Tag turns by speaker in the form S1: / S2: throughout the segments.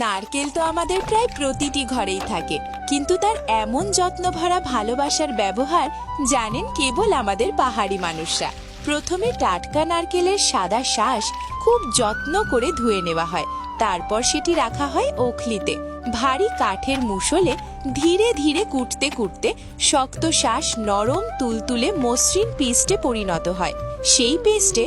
S1: নারকেল তো আমাদের প্রায় প্রতিটি ঘরেই থাকে, কিন্তু তার এমন যত্নভরা ভালোবাসার ব্যবহার জানেন কেবল আমাদের পাহাড়ি মানুষরা। প্রথমে টাটকা নারকেলের সাদা শাঁস খুব যত্ন করে ধুয়ে নেওয়া হয়। তারপর সেটি রাখা হয় ওখলিতে, ভারী কাঠের মুষলে ধীরে ধীরে কুটতে কুটতে শক্ত শাঁস নরম তুলতুলে মসৃণ পেস্টে পরিণত হয়। সেই পেস্টে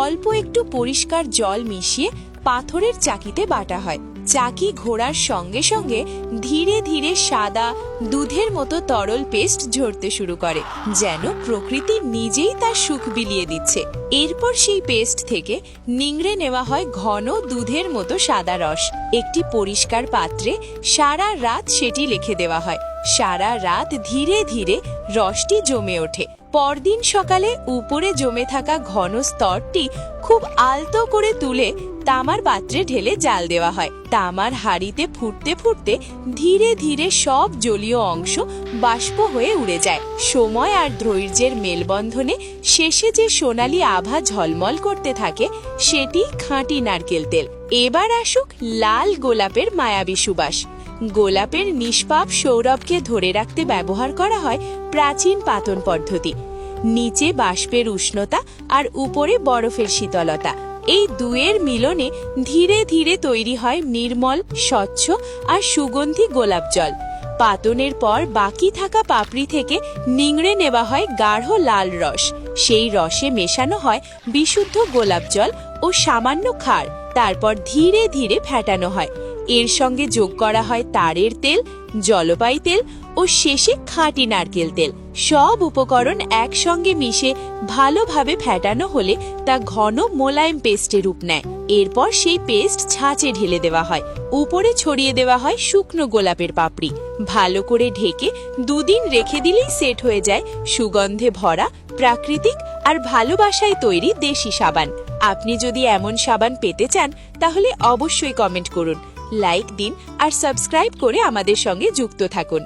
S1: অল্প একটু পরিষ্কার জল মিশিয়ে পাথরের চাকিতে বাটা হয়। চাকি ঘোরার সঙ্গে সঙ্গে ধীরে ধীরে সাদা দুধের মতো তরল পেস্ট ঝরতে শুরু করে, যেন প্রকৃতি নিজেই তার সুখ বিলিয়ে দিচ্ছে। এরপর সেই পেস্ট থেকে নিংড়ে নেওয়া হয় ঘন দুধের মতো সাদা রস। একটি পরিষ্কার পাত্রে সারা রাত সেটি রেখে দেওয়া হয়। সারা রাত ধীরে ধীরে রসটি জমে ওঠে। পরদিন সকালে উপরে জমে থাকা ঘন স্তরটি খুব আলতো করে তুলে তামার পাত্রে ঢেলে জাল দেওয়া হয়। তামার হাঁড়িতে ফুটতে ফুটতে ধীরে ধীরে সব জলীয় অংশ বাষ্প হয়ে উড়ে যায়। সময় আর ধৈর্যের মেলবন্ধনে শেষে যে সোনালী আভা ঝলমল করতে থাকে, সেটি খাঁটি নারকেল তেল। এবার আসুক লাল গোলাপের মায়াবী সুবাস। গোলাপের নিষ্পাপ সৌরভকে ধরে রাখতে ব্যবহার করা হয় প্রাচীন পাতন পদ্ধতি। নিচে বাষ্পের উষ্ণতা আর উপরে বরফের শীতলতা, এই দুয়ের মিলনে ধীরে ধীরে তৈরি হয় নির্মল, স্বচ্ছ আর সুগন্ধি গোলাপ জল। পাতনের পর বাকি থাকা পাপড়ি থেকে নিংড়ে নেওয়া হয় গাঢ় লাল রস। সেই রসে মেশানো হয় বিশুদ্ধ গোলাপ জল ও সামান্য ক্ষার। তারপর ধীরে ধীরে ফেটানো হয়। এর সঙ্গে যোগ করা হয় তারের তেল, জলপাই তেল ও শেষে খাঁটি নারকেল তেল। সব উপকরণ একসঙ্গে মিশে ভালোভাবে ফেটানো হলে তা ঘন মোলায়েম পেস্টে রূপ নেয়। এরপর সেই পেস্ট ছাঁচে ঢেলে দেওয়া হয়। উপরে ছড়িয়ে দেওয়া হয় শুকনো গোলাপের পাপড়ি। ভালো করে ঢেকে দুদিন রেখে দিলেই সেট হয়ে যায় সুগন্ধে ভরা প্রাকৃতিক আর ভালোবাসায় তৈরি দেশি সাবান। আপনি যদি এমন সাবান পেতে চান তাহলে অবশ্যই কমেন্ট করুন, লাইক দিন আর সাবস্ক্রাইব করে আমাদের সঙ্গে যুক্ত থাকুন।